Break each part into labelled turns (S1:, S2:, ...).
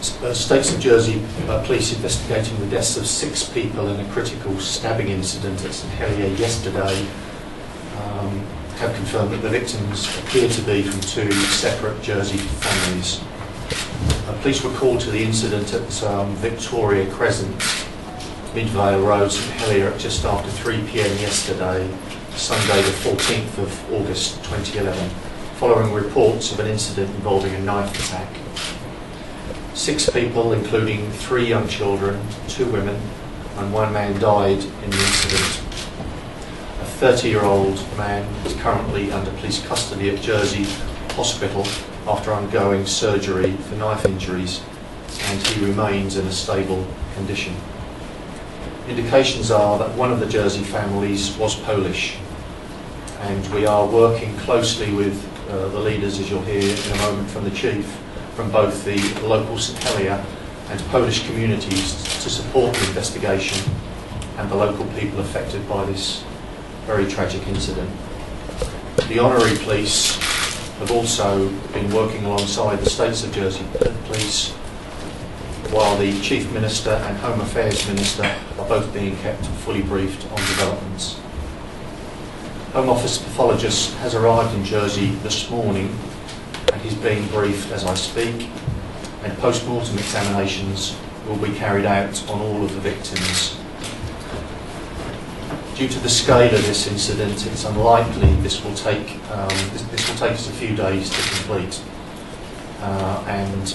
S1: States of Jersey police investigating the deaths of 6 people in a critical stabbing incident at St Helier yesterday have confirmed that the victims appear to be from 2 separate Jersey families. Police were called to the incident at Victoria Crescent, Midvale Road, St Helier at just after 3 p.m. yesterday, Sunday the 14th of August 2011, following reports of an incident involving a knife attack. 6 people, including 3 young children, 2 women and 1 man died in the incident. A 30-year-old man is currently under police custody at Jersey Hospital after undergoing surgery for knife injuries, and he remains in a stable condition. Indications are that one of the Jersey families was Polish, and we are working closely with the leaders, as you'll hear in a moment from the Chief, from both the local St Helier and Polish communities to support the investigation and the local people affected by this very tragic incident. The Honorary Police have also been working alongside the States of Jersey Police, while the Chief Minister and Home Affairs Minister are both being kept fully briefed on developments. Home Office pathologist has arrived in Jersey this morning and he's being briefed as I speak, and post-mortem examinations will be carried out on all of the victims. Due to the scale of this incident, it's unlikely this will take us a few days to complete, and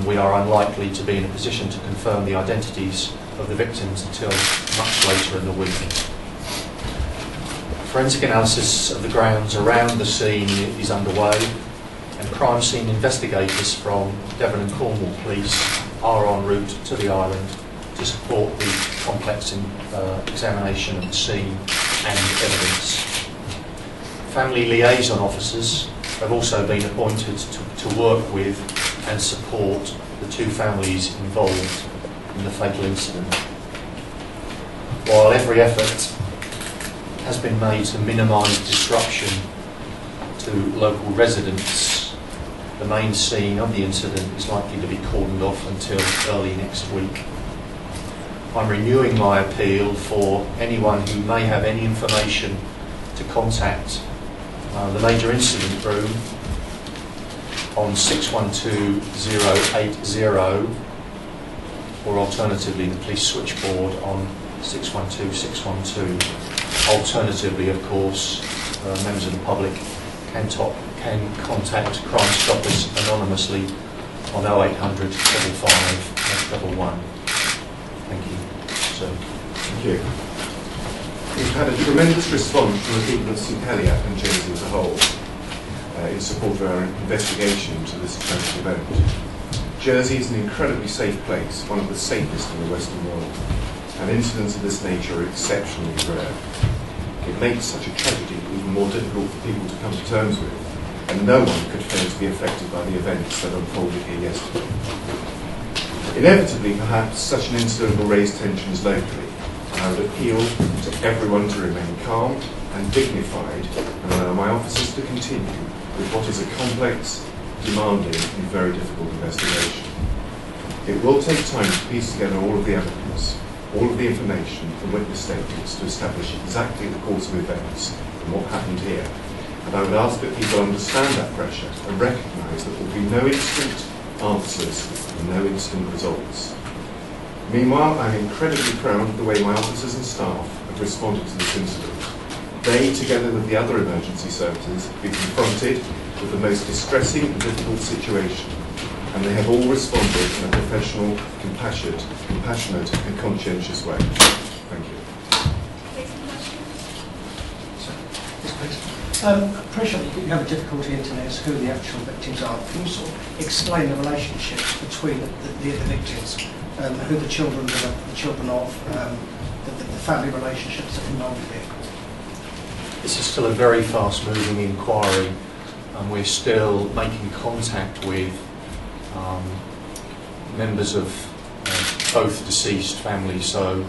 S1: we are unlikely to be in a position to confirm the identities of the victims until much later in the week. Forensic analysis of the grounds around the scene is underway, and crime scene investigators from Devon and Cornwall Police are en route to the island to support the complex examination of the scene and evidence. Family liaison officers have also been appointed to work with and support the 2 families involved in the fatal incident. While every effort has been made to minimise disruption to local residents, the main scene of the incident is likely to be cordoned off until early next week. I'm renewing my appeal for anyone who may have any information to contact the Major Incident Room on 612-080, or alternatively the police switchboard on 612-612. Alternatively, of course, members of the public can contact Crime Stoppers anonymously on 0800 555 111. Thank you.
S2: Thank you. We've had a tremendous response from the people of St Helier and Jersey as a whole in support of our investigation into this tragic event. Jersey is an incredibly safe place, one of the safest in the Western world, and incidents of this nature are exceptionally rare. It makes such a tragedy even more difficult for people to come to terms with, and no one could fail to be affected by the events that unfolded here yesterday. Inevitably, perhaps, such an incident will raise tensions locally, and I would appeal to everyone to remain calm and dignified and allow my officers to continue with what is a complex, demanding and very difficult investigation. It will take time to piece together all of the evidence, all of the information and witness statements to establish exactly the course of events and what happened here. And I would ask that people understand that pressure and recognise that there will be no instant answers and no instant results. Meanwhile, I'm incredibly proud of the way my officers and staff have responded to this incident. They, together with the other emergency services, have been confronted with the most distressing and difficult situation, and they have all responded in a professional, compassionate and conscientious way. Thank you.
S3: Appreciate you have a difficulty in telling us who the actual victims are. Can you sort of explain the relationships between the victims, who the children are, the children of, the family relationships that are involved here?
S1: This is still a very fast-moving inquiry, and we're still making contact with members of both deceased families. So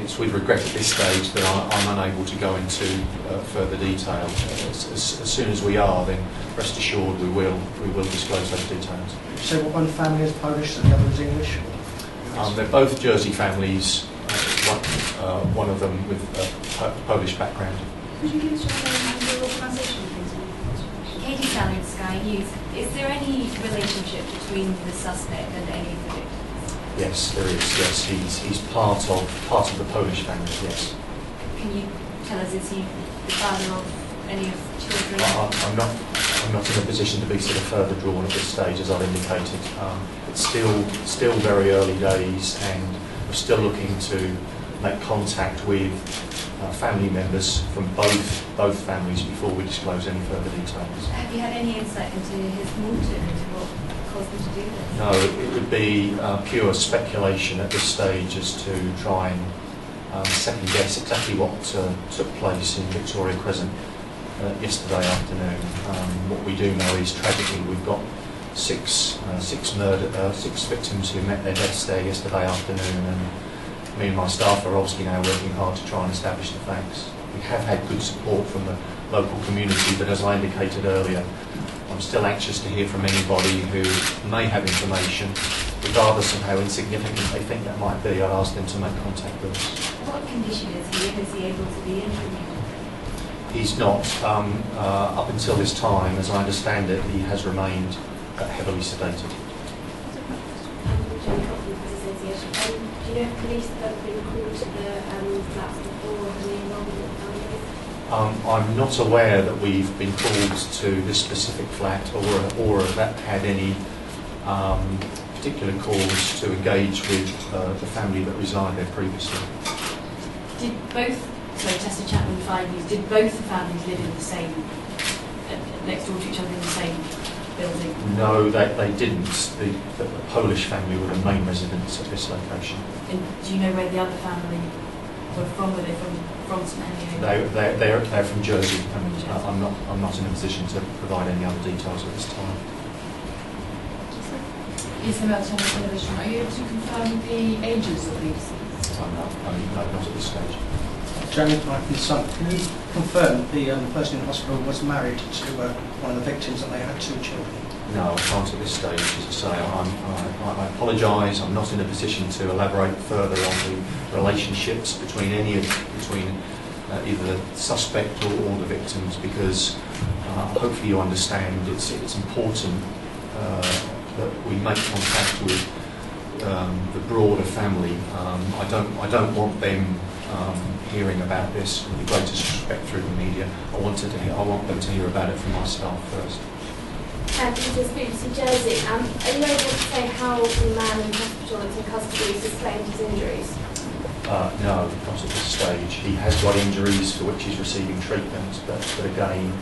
S1: it's with regret at this stage that I'm unable to go into further detail. As soon as we are, then rest assured we will disclose those details.
S3: So one family is Polish and the other is English?
S1: They're both Jersey families, one of them with a Polish background.
S4: Could you give us your name and your organisation, please?
S5: Katie Salmon, Sky News. Is there any relationship between the suspect and any of the victims?
S1: Yes, there is. Yes, he's part of the Polish family. Yes.
S5: Can you tell us, is he the father of any of the children?
S1: I'm not in a position to be sort of further drawn at this stage, as I've indicated. It's still very early days, and we're still looking to make contact with family members from both families before we disclose any further details.
S5: Have you had any insight into his motive, into what caused him to do this?
S1: No, it would be pure speculation at this stage as to try and second guess exactly what took place in Victoria Crescent yesterday afternoon. What we do know is, tragically, we've got six victims who met their deaths there yesterday afternoon, and me and my staff are obviously now working hard to try and establish the facts. We have had good support from the local community, but as I indicated earlier, I'm still anxious to hear from anybody who may have information, regardless of how insignificant they think that might be. I'd ask them to make contact with us.
S5: What condition is he in? Is he able to be interviewed?
S1: He's not. Up until this time, as I understand it, he has remained heavily sedated.
S4: Do you know if police have ever been called to the flats before or any involvement with families?
S1: I'm not aware that we've been called to this specific flat or that had any particular calls to engage with the family that resided there previously.
S5: Did both, so Tessa Chapman 5 News, did both the families live in the same, next door to each other in the same building?
S1: No, they didn't. The Polish family were the main residents at this location.
S5: And do you know where the other family were from? Were they from St Helier?
S1: They're from Jersey, and I'm not in a position to provide any other details at this time.
S6: Isabel Television, are you able to confirm the ages of the deceased?
S1: No, not at this stage.
S3: Jamie Python's son, can you confirm the person in hospital was married to one of the victims and they had 2 children?
S1: No, I can't at this stage. As I say, I apologise. I'm not in a position to elaborate further on the relationships between either the suspect or the victims, because hopefully you understand it's important that we make contact with the broader family. I don't want them hearing about this with the greatest respect through the media. I want them to hear about it from my staff first.
S4: This is BBC Jersey. Are you able to say how the man in hospital that's in custody sustained his injuries?
S1: No, not at this stage. He has got injuries for which he's receiving treatment, but again,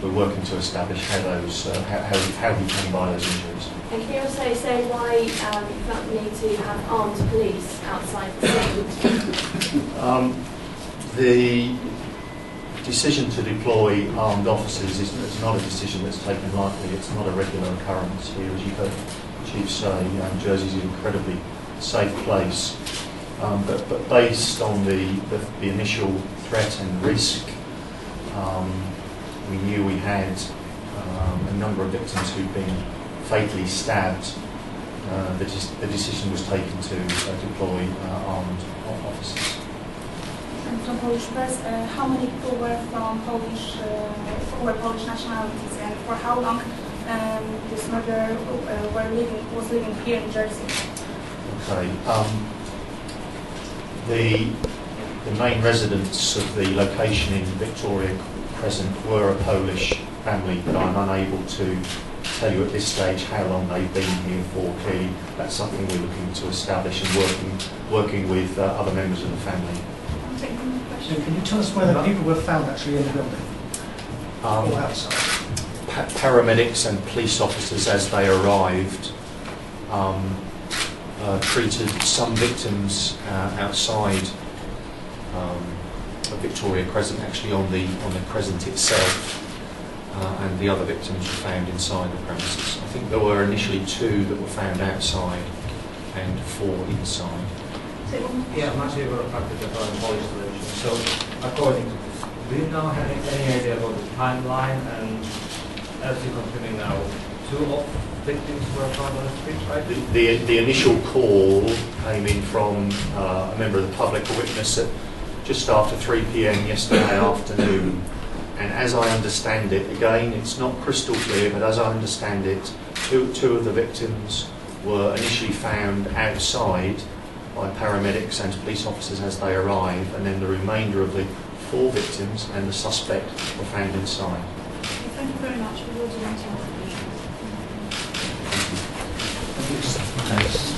S1: we're working to establish how he came by those injuries.
S4: And can you also say why you felt the need to have armed police outside the scene?
S1: The decision to deploy armed officers is not a decision that's taken lightly. It's not a regular occurrence here, as you heard Chief say. Jersey's an incredibly safe place, but based on the initial threat and risk, we knew we had a number of victims who'd been fatally stabbed. The decision was taken to deploy armed officers.
S7: And from Polish press, how many people were from Polish nationalities, and for how long this murderer was living here in Jersey?
S1: Okay. The main residents of the location in Victoria Crescent were a Polish family, but I'm unable to tell you at this stage how long they've been here for. Clearly, that's something we're looking to establish and working with other members of the family.
S3: So can you tell us where the people were found actually in the building? Or outside?
S1: Paramedics and police officers, as they arrived, treated some victims outside of Victoria Crescent, actually on the Crescent itself, and the other victims were found inside the premises. I think there were initially 2 that were found outside and 4 inside.
S4: So
S8: Yeah, massive affected the police station. So, according to this, do you now have any idea about the timeline? And as you're confirming now, 2 of victims were found on the street, right?
S1: The initial call came in from a member of the public, a witness at just after 3 p.m. yesterday afternoon. And as I understand it, again, it's not crystal clear, but as I understand it, two of the victims were initially found outside by paramedics and police officers as they arrived, and then the remainder of the 4 victims and the suspect were found inside.
S4: Thank you very much. We will do that.
S1: Thanks.